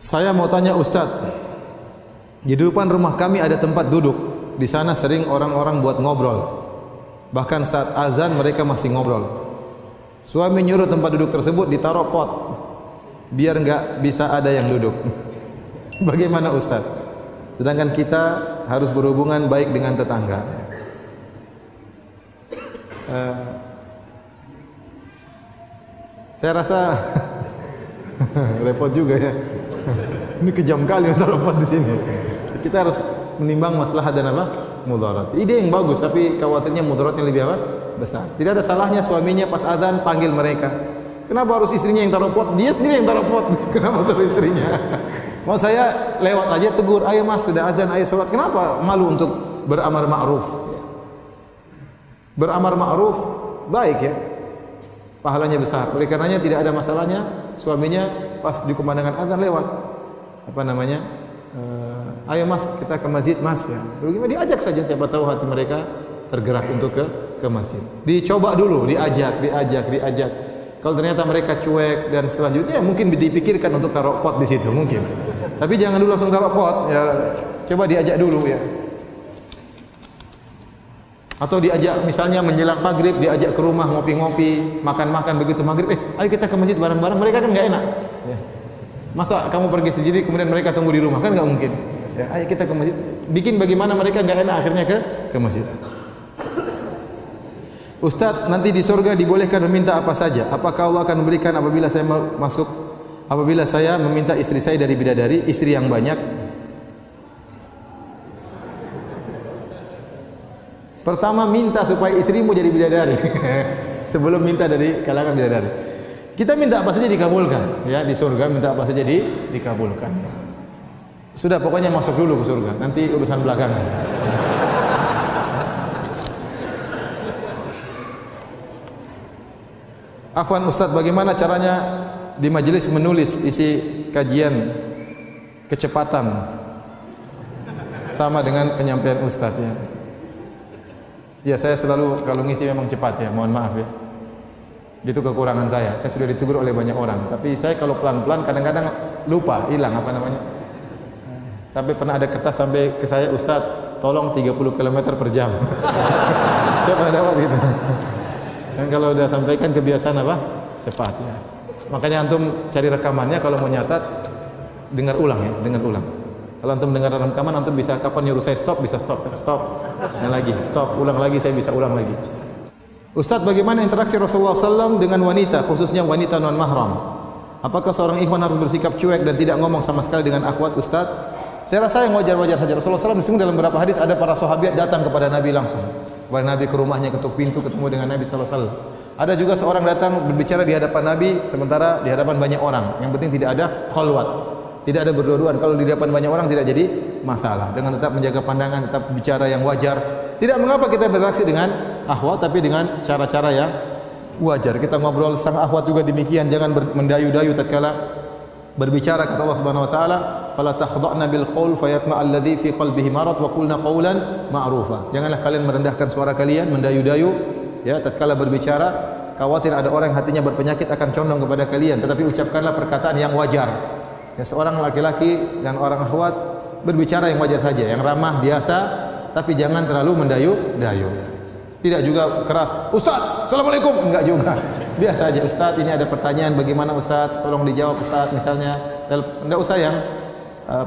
Saya mau tanya Ustadz, di depan rumah kami ada tempat duduk. Di sana sering orang-orang buat ngobrol. Bahkan saat azan mereka masih ngobrol. Suami nyuruh tempat duduk tersebut ditaruh pot, biar enggak bisa ada yang duduk. Bagaimana Ustadz? Sedangkan kita harus berhubungan baik dengan tetangga. Saya rasa repot juga ya. Ini kejam kali taruh pot di sini. Kita harus menimbang maslahat dan apa? Mudarat. Ide yang bagus, tapi khawatirnya mudaratnya lebih apa? Besar. Tidak ada salahnya suaminya pas azan panggil mereka. Kenapa harus istrinya yang taruh pot? Dia sendiri yang taruh pot. Kenapa sama istrinya? Mau saya lewat aja tegur, ayo mas sudah azan, ayo sholat. Kenapa malu untuk beramar ma'ruf? Beramar ma'ruf baik ya, pahalanya besar. Oleh karenanya tidak ada masalahnya suaminya pas di kumandangkan azan lewat. Apa namanya? Ayo mas kita ke masjid mas ya. Bagaimana diajak saja, siapa tahu hati mereka tergerak untuk ke masjid. Dicoba dulu, diajak. Kalau ternyata mereka cuek dan selanjutnya mungkin dipikirkan untuk taruh pot di situ mungkin. Tapi jangan dulu langsung taruh pot ya. Coba diajak dulu ya. Atau diajak misalnya menjelang maghrib, diajak ke rumah ngopi-ngopi, makan-makan begitu maghrib. Ayo kita ke masjid bareng-bareng. Mereka kan nggak enak. Ya. Masa kamu pergi sendiri kemudian mereka tunggu di rumah, kan nggak mungkin. Ya, ayo kita ke masjid. Bikin bagaimana mereka nggak enak akhirnya ke masjid. Ustadz, nanti di surga dibolehkan meminta apa saja. Apakah Allah akan memberikan apabila saya masuk? Apabila saya meminta istri saya dari bidadari, istri yang banyak. Pertama minta supaya istrimu jadi bidadari. Sebelum minta dari kalangan bidadari. Kita minta apa saja dikabulkan, ya di surga minta apa saja dikabulkan. Sudah pokoknya masuk dulu ke surga, nanti urusan belakangan. Afwan Ustadz, bagaimana caranya di majelis menulis isi kajian kecepatan sama dengan penyampaian Ustadz ya? Ya saya selalu kalau ngisi memang cepat ya, mohon maaf ya. Itu kekurangan saya. Saya sudah ditegur oleh banyak orang, tapi saya kalau pelan-pelan kadang-kadang lupa, hilang apa namanya. Sampai pernah ada kertas sampai ke saya, Ustadz, tolong 30 km per jam. Saya pernah dapat gitu. Dan kalau udah sampaikan kebiasaan apa? Cepat ya. Makanya antum cari rekamannya kalau mau nyatat, dengar ulang ya, dengar ulang. Kalau antum dengar rekaman, antum bisa kapan nyuruh saya stop, bisa stop, dan lagi, stop, ulang lagi, saya bisa ulang lagi. Ustadz, bagaimana interaksi Rasulullah SAW dengan wanita, khususnya wanita non mahram? Apakah seorang ikhwan harus bersikap cuek dan tidak ngomong sama sekali dengan akhwat Ustadz? Saya rasa yang wajar-wajar saja. Rasulullah SAW disebut dalam beberapa hadis ada para sahabat datang kepada Nabi langsung. Kepada Nabi ke rumahnya, ketuk pintu, ketemu dengan Nabi SAW. Ada juga seorang datang berbicara di hadapan Nabi sementara di hadapan banyak orang. Yang penting tidak ada khalwat, tidak ada berdua-duaan. Kalau di hadapan banyak orang tidak jadi masalah. Dengan tetap menjaga pandangan, tetap bicara yang wajar. Tidak mengapa kita berinteraksi dengan akhwat, tapi dengan cara-cara yang wajar. Kita ngobrol sama akhwat juga demikian. Jangan mendayu-dayu tatkala berbicara, kata Allah Subhanahu wa taala, "Fala takhdha'na bil qaul fayatma'a alladhi fi qalbihi marad wa qulna qawlan ma'rufa." Janganlah kalian merendahkan suara kalian, mendayu-dayu ya tatkala berbicara, khawatir ada orang yang hatinya berpenyakit akan condong kepada kalian, tetapi ucapkanlah perkataan yang wajar. Ya seorang laki-laki dan orang akhwat berbicara yang wajar saja, yang ramah, biasa, tapi jangan terlalu mendayu-dayu. Tidak juga keras, "Ustaz, Assalamualaikum." Enggak juga. Biasa aja, "Ustaz, ini ada pertanyaan, bagaimana Ustaz? Tolong dijawab Ustaz," misalnya. Enggak usah yang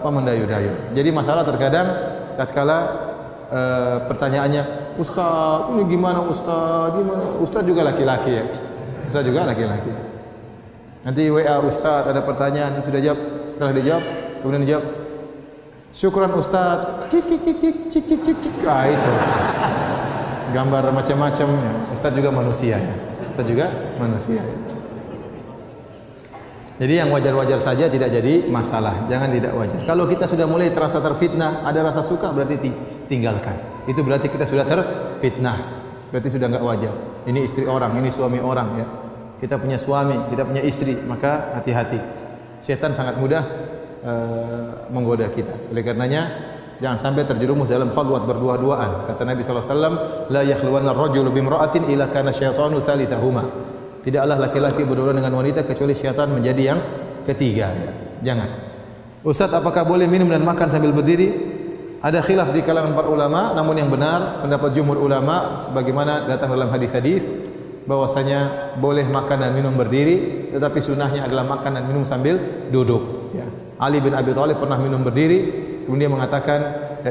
mendayu-dayu. Jadi masalah terkadang tatkala pertanyaannya, "Ustaz, ini gimana Ustaz? Gimana?" Ustaz juga laki-laki ya. Ustaz juga laki-laki. Nanti WA, "Ustaz, ada pertanyaan." Sudah jawab, setelah dijawab, kemudian dijawab, "Syukran Ustaz." Cik. Ah, itu. Gambar macam-macam. Ustaz juga manusia ya. Ustaz juga manusia. Jadi yang wajar-wajar saja tidak jadi masalah. Jangan tidak wajar. Kalau kita sudah mulai terasa terfitnah, ada rasa suka, berarti tinggalkan. Itu berarti kita sudah terfitnah. Berarti sudah enggak wajar. Ini istri orang, ini suami orang ya. Kita punya suami, kita punya istri, maka hati-hati. Setan sangat mudah menggoda kita. Oleh karenanya jangan sampai terjerumus dalam khalwat berdua-duaan. Kata Nabi SAW, "La yakhluwanna ar-rajulu bimra'atin illa kana syaitanu tsalitsahuma." Tidaklah laki-laki berdua dengan wanita kecuali syaitan menjadi yang ketiga. Ya. Jangan. Ustaz, apakah boleh minum dan makan sambil berdiri? Ada khilaf di kalangan para ulama, namun yang benar pendapat jumhur ulama sebagaimana datang dalam hadis-hadis bahwasanya boleh makan dan minum berdiri, tetapi sunnahnya adalah makan dan minum sambil duduk. Ya. Ali bin Abi Thalib pernah minum berdiri, kemudian mengatakan,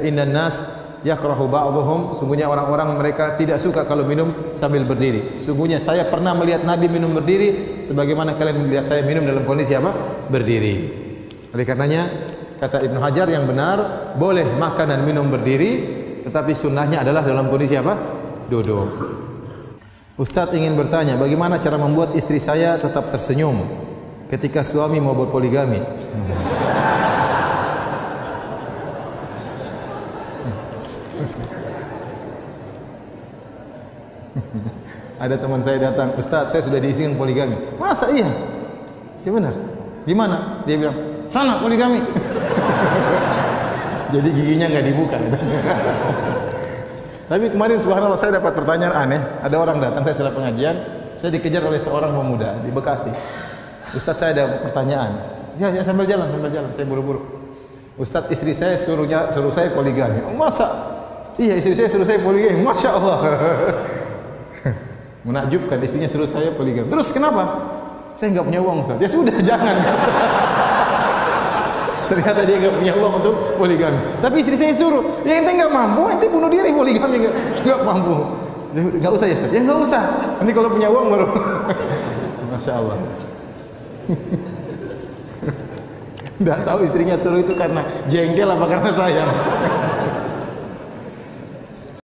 innan nas yakrahu ba'dhum, sungguhnya orang-orang mereka tidak suka kalau minum sambil berdiri. Sungguhnya saya pernah melihat Nabi minum berdiri sebagaimana kalian melihat saya minum dalam kondisi apa? Berdiri. Oleh karenanya kata Ibnu Hajar yang benar boleh makan dan minum berdiri, tetapi sunnahnya adalah dalam kondisi apa? Duduk. Ustaz ingin bertanya, bagaimana cara membuat istri saya tetap tersenyum ketika suami mau berpoligami? Ada teman saya datang, Ustaz, saya sudah diizinkan poligami. Masa iya? Ya benar. Di mana? Dia bilang, sana poligami. Jadi giginya nggak dibuka. Tapi kemarin subhanallah saya dapat pertanyaan aneh. Ada orang datang, saya setelah pengajian, saya dikejar oleh seorang pemuda di Bekasi. Ustaz, saya ada pertanyaan. Ya sambil jalan, saya buru-buru. Ustaz, istri saya suruh saya poligami. Oh, masa? Iya, istri saya suruh saya poligami. Masya Allah. Menakjubkan, istrinya suruh saya poligami. Terus kenapa? Saya nggak punya uang, Ustaz. Ya sudah, jangan. Ternyata dia nggak punya uang untuk poligami. Tapi istri saya suruh. Ya ente nggak mampu, ente bunuh diri poligami nggak mampu. Nggak usah ya, Ustaz. Ya nggak usah. Nanti kalau punya uang baru. Masya Allah. Nggak tahu istrinya suruh itu karena jengkel apa karena sayang.